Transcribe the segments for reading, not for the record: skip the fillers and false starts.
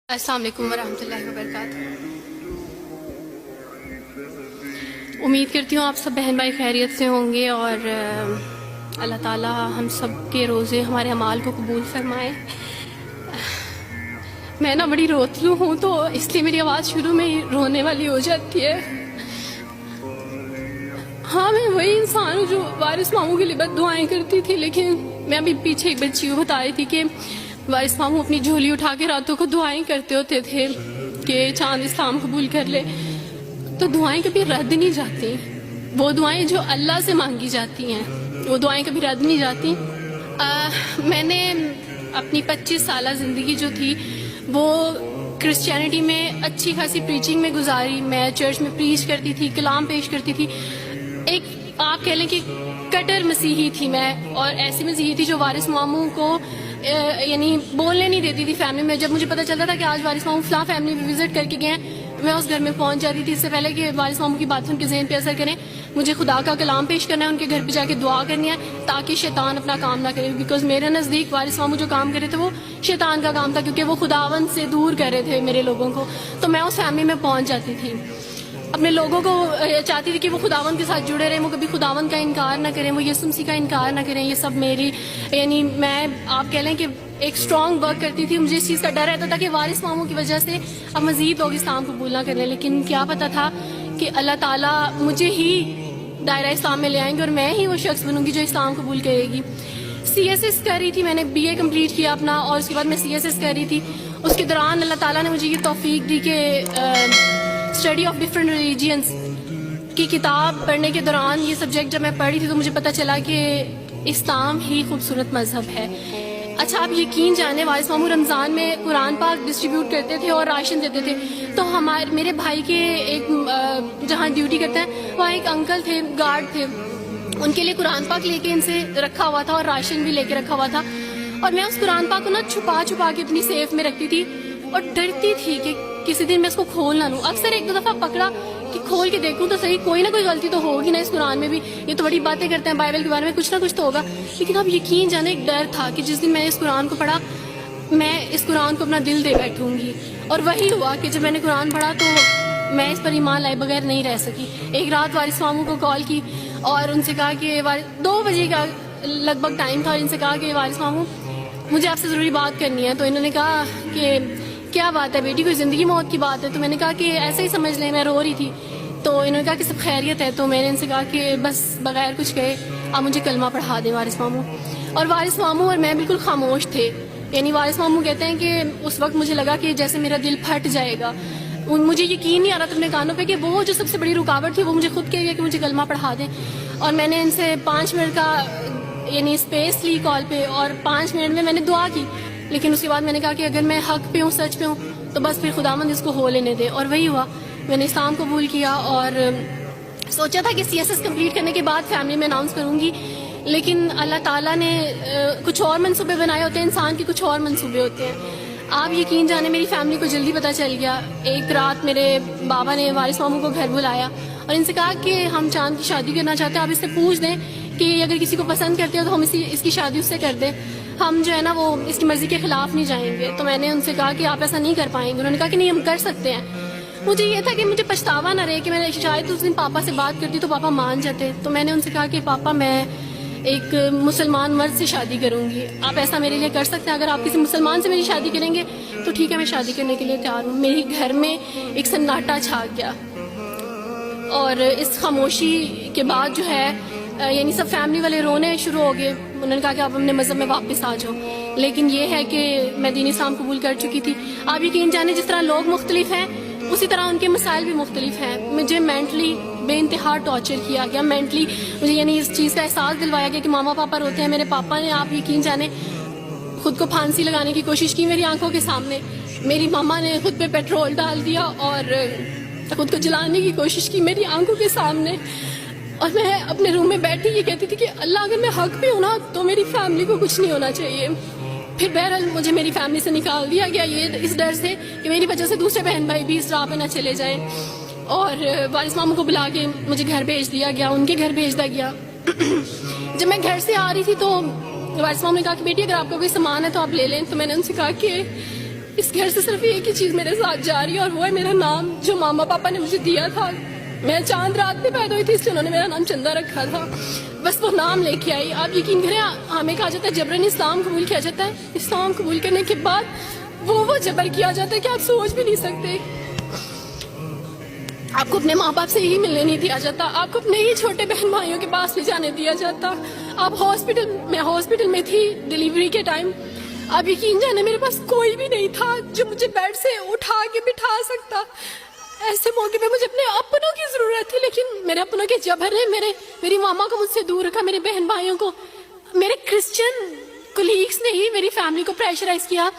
السلام علیکم ورحمۃ اللہ وبرکاتہ۔ امید کرتی ہوں آپ سب بہن بھائی خیریت سے ہوں گے اور اللہ تعالیٰ ہم سب کے روزے ہمارے اعمال کو قبول فرمائے۔ میں بڑی روتلو ہوں تو اس لیے میری آواز شروع میں ہی رونے والی ہو جاتی ہے۔ ہاں، میں وہی انسان ہوں جو وارث ماموں کے لیے بد دعائیں کرتی تھی، لیکن میں ابھی پیچھے ایک بچی کو بتا رہی تھی کہ وارث ماموں اپنی جھولی اٹھا کے راتوں کو دعائیں کرتے ہوتے تھے کہ چاند اسلام قبول کر لے، تو دعائیں کبھی رد نہیں جاتی۔ وہ دعائیں جو اللہ سے مانگی جاتی ہیں وہ دعائیں کبھی رد نہیں جاتی۔ میں نے اپنی 25 سالہ زندگی جو تھی وہ کرسچینٹی میں اچھی خاصی پریچنگ میں گزاری۔ میں چرچ میں پریچ کرتی تھی، کلام پیش کرتی تھی۔ ایک آپ کہہ لیں کہ کٹر مسیحی تھی میں، اور ایسی مسیحی تھی جو وارث ماموں کو یعنی بولنے نہیں دیتی تھی فیملی میں۔ جب مجھے پتہ چلتا تھا کہ آج وارث ماموں فلاں فیملی میں وزٹ کر کے گئے ہیں، میں اس گھر میں پہنچ جاتی تھی۔ اس سے پہلے کہ وارث ماموں کی باتیں ان کے ذہن پہ اثر کریں، مجھے خدا کا کلام پیش کرنا ہے، ان کے گھر پہ جا کے دعا کرنی ہے تاکہ شیطان اپنا کام نہ کرے، بیکاز میرے نزدیک وارث ماموں جو کام کر رہے تھے وہ شیطان کا کام تھا، کیونکہ وہ خداوند سے دور کر رہے تھے میرے لوگوں کو۔ تو میں اس فیملی میں پہنچ جاتی تھی، اپنے لوگوں کو چاہتی تھی کہ وہ خداوند کے ساتھ جڑے رہیں، وہ کبھی خداوند کا انکار نہ کریں، وہ یسوع مسیح کا انکار نہ کریں۔ یہ سب میری یعنی میں آپ کہہ لیں کہ ایک اسٹرانگ ورک کرتی تھی۔ مجھے اس چیز کا ڈر رہتا تھا کہ وارث ماموں کی وجہ سے اب مزید لوگ اسلام قبول نہ کریں، لیکن کیا پتا تھا کہ اللہ تعالیٰ مجھے ہی دائرہ اسلام میں لے آئیں گے اور میں ہی وہ شخص بنوں گی جو اسلام قبول کرے گی۔ CSS کر رہی تھی، میں نے BA کمپلیٹ کیا اپنا، اور اس کے بعد میں CSS کر رہی تھی۔ اس کے دوران اللہ تعالیٰ نے مجھے یہ توفیق دی کہ اسٹڈی آف ڈفرینٹ ریلیجینس کی کتاب پڑھنے کے دوران یہ سبجیکٹ جب میں پڑھ رہی تھی تو مجھے پتہ چلا کہ اسلام ہی خوبصورت مذہب ہے۔ اچھا، آپ یقین جانیں وارث ماموں رمضان میں قرآن پاک ڈسٹریبیوٹ کرتے تھے اور راشن دیتے تھے، تو میرے بھائی کے ایک جہاں ڈیوٹی کرتے ہیں وہاں ایک انکل تھے، گارڈ تھے، ان کے لیے قرآن پاک لے کے ان سے رکھا ہوا تھا اور راشن بھی لے کے رکھا ہوا تھا، اور میں اس قرآن پاک کو چھپا کے اپنی سیف میں رکھتی تھی اور ڈرتی تھی کہ کسی دن میں اس کو کھول نہ لوں۔ اکثر ایک دو دفعہ پکڑا کہ کھول کے دیکھوں تو صحیح، کوئی نہ کوئی غلطی تو ہوگی نا، اس قرآن میں بھی یہ تو بڑی باتیں کرتے ہیں بائبل کے بارے میں، کچھ نہ کچھ تو ہوگا۔ لیکن اب یقین جانے ایک ڈر تھا کہ جس دن میں اس قرآن کو پڑھا میں اس قرآن کو اپنا دل دے بیٹھوں گی، اور وہی ہوا کہ جب میں نے قرآن پڑھا تو میں اس پر ایمان لائے بغیر نہیں رہ سکی۔ ایک رات وارث ماموں کو کال کی اور ان سے کہا کہ 2 بجے کا لگ بھگ ٹائم تھا، اور ان سے کہا کہ وارث ماموں مجھے آپ سے ضروری بات کرنی ہے۔ تو انہوں نے کہا کہ کیا بات ہے بیٹی، کوئی زندگی موت کی بات ہے؟ تو میں نے کہا کہ ایسے ہی سمجھ لیں، میں رو رہی تھی۔ تو انہوں نے کہا کہ سب خیریت ہے؟ تو میں نے ان سے کہا کہ بس بغیر کچھ کہے آپ مجھے کلمہ پڑھا دیں وارث ماموں۔ اور وارث ماموں اور میں بالکل خاموش تھے، یعنی وارث ماموں کہتے ہیں کہ اس وقت مجھے لگا کہ جیسے میرا دل پھٹ جائے گا۔ مجھے یقین نہیں آ رہا تھا اپنے کانوں پہ کہ وہ جو سب سے بڑی رکاوٹ تھی وہ مجھے خود کہہ گیا کہ مجھے کلمہ پڑھا دیں۔ اور میں نے ان سے 5 منٹ کا یعنی اسپیس لی کال پہ، اور 5 منٹ میں نے دعا کی، لیکن اس کے بعد میں نے کہا کہ اگر میں حق پہ ہوں، سچ پہ ہوں، تو بس پھر خداوند اس کو ہو لینے دے۔ اور وہی ہوا، میں نے اسلام قبول کیا، اور سوچا تھا کہ CSS کمپلیٹ کرنے کے بعد فیملی میں اناؤنس کروں گی، لیکن اللہ تعالیٰ نے کچھ اور منصوبے بنائے ہوتے ہیں، انسان کے کچھ اور منصوبے ہوتے ہیں۔ آپ یقین جانے میری فیملی کو جلدی پتہ چل گیا۔ ایک رات میرے بابا نے وارث ماموں کو گھر بلایا اور ان سے کہا کہ ہم چاند کی شادی کرنا چاہتے ہیں، آپ اس سے پوچھ دیں کہ اگر کسی کو پسند کرتے ہو تو ہم اس کی شادی اس سے کر دیں، ہم جو ہے نا وہ اس کی مرضی کے خلاف نہیں جائیں گے۔ تو میں نے ان سے کہا کہ آپ ایسا نہیں کر پائیں گے۔ انہوں نے کہا کہ نہیں، ہم کر سکتے ہیں۔ مجھے یہ تھا کہ مجھے پچھتاوا نہ رہے کہ میں نے شاید اس دن پاپا سے بات کرتی تو پاپا مان جاتے۔ تو میں نے ان سے کہا کہ پاپا میں ایک مسلمان مرد سے شادی کروں گی، آپ ایسا میرے لیے کر سکتے ہیں؟ اگر آپ کسی مسلمان سے میری شادی کریں گے تو ٹھیک ہے، میں شادی کرنے کے لیے تیار ہوں۔ میری گھر میں ایک سناٹا چھا گیا، اور اس خاموشی کے بعد جو ہے یعنی سب فیملی والے رونے شروع ہو گئے۔ انہوں نے کہا کہ آپ اپنے مذہب میں واپس آ جاؤ، لیکن یہ ہے کہ میں دین اسلام قبول کر چکی تھی۔ آپ یقین جانے جس طرح لوگ مختلف ہیں اسی طرح ان کے مسائل بھی مختلف ہیں۔ مجھے مینٹلی بے انتہا ٹارچر کیا گیا، مینٹلی مجھے یعنی اس چیز کا احساس دلوایا گیا کہ ماما پاپا روتے ہیں۔ میرے پاپا نے آپ یقین جانے خود کو پھانسی لگانے کی کوشش کی میری آنکھوں کے سامنے، میری ماما نے خود پہ پیٹرول ڈال دیا اور خود کو جلانے کی کوشش کی میری آنکھوں کے سامنے، اور میں اپنے روم میں بیٹھی یہ کہتی تھی کہ اللہ اگر میں حق پہ ہوں نا تو میری فیملی کو کچھ نہیں ہونا چاہیے۔ پھر بہرحال مجھے میری فیملی سے نکال دیا گیا، یہ اس ڈر سے کہ میری وجہ سے دوسرے بہن بھائی بھی اس راہ پہ نہ چلے جائیں، اور وارث ماموں کو بلا کے مجھے گھر بھیج دیا گیا، ان کے گھر بھیج دیا گیا۔ جب میں گھر سے آ رہی تھی تو وارث ماموں نے کہا کہ بیٹی اگر آپ کا کوئی سامان ہے تو آپ لے لیں۔ تو میں نے ان سے کہا کہ اس گھر سے صرف ایک ہی چیز میرے ساتھ جا رہی ہے اور وہ ہے میرا نام جو ماما پاپا نے مجھے دیا تھا. میں چاند رات میں پیدا ہوئی تھی اس لیے انہوں نے میرا نام چندہ رکھا تھا. بس وہ نام لے کے آئی. آپ یقین کریں ہمیں کہا جاتا ہے جبرن اسلام قبول کیا جاتا ہے. اسلام قبول کرنے کے بعد وہ جبر کیا جاتا ہے کہ آپ سوچ بھی نہیں سکتے. آپ کو اپنے ماں باپ سے ہی ملنے نہیں دیا جاتا. آپ کو اپنے ہی چھوٹے بہن بھائیوں کے پاس بھی جانے دیا جاتا. آپ ہاسپٹل میں تھی ڈیلیوری کے ٹائم. آپ یقین جانے میرے پاس کوئی بھی نہیں تھا جو مجھے بیڈ سے اٹھا کے بٹھا سکتا. ایسے موقع پہ مجھے اپنے اپنوں کی ضرورت تھی لیکن میرے اپنوں کے جبر نے میری ماما کو مجھ سے دور رکھا. میرے بہن بھائیوں کو میرے کرسچن کولیگس نے ہی میری فیملی کو پریشرائز کیا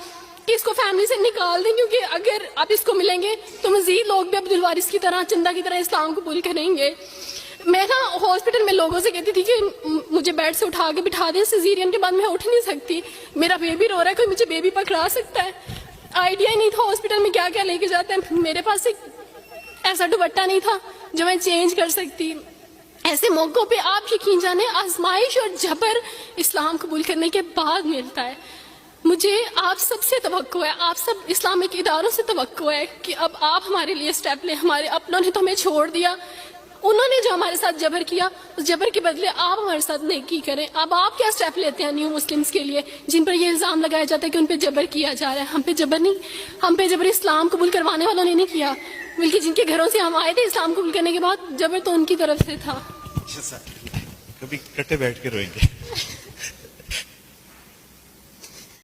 کہ اس کو فیملی سے نکال دیں کیونکہ اگر آپ اس کو ملیں گے تو مزید لوگ بھی عبدالوارث کی طرح چندہ کی طرح اسلام قبول کریں گے. میں نا ہاسپٹل میں لوگوں سے کہتی تھی کہ مجھے بیڈ سے اٹھا کے بٹھا دیں. سیزیرین کے بعد میں اٹھ نہیں سکتی. میرا بیبی رو رہا ہے کوئی مجھے بیبی پکڑا سکتا ہے. آئیڈیا ہی نہیں تھا ہاسپٹل میں کیا کیا لے کے جاتے ہیں. میرے پاس ایک ایسا دوپٹہ نہیں تھا جو میں چینج کر سکتی. ایسے موقعوں پہ آپ یقین جانے آزمائش اور جبر اسلام قبول کرنے کے بعد ملتا ہے. مجھے آپ سب سے توقع ہے, آپ سب اسلامک اداروں سے توقع ہے کہ اب آپ ہمارے لیے سٹیپ لیں. ہمارے اپنوں نے تو ہمیں چھوڑ دیا. انہوں نے جو ہمارے ساتھ جبر کیا اس جبر کے بدلے آپ ہمارے ساتھ نیکی کریں. اب آپ کیا سٹیپ لیتے ہیں نیو مسلمز کے لیے جن پر یہ الزام لگایا جاتا ہے کہ ان پہ جبر کیا جا رہا ہے. ہم پہ جبر نہیں, ہم پہ جبر اسلام قبول کروانے والوں نے نہیں کیا بلکہ جن کے گھروں سے ہم آئے تھے اسلام قبول کرنے کے بعد جبر تو ان کی طرف سے تھا. کبھی کٹے بیٹھ کے روئیں گے.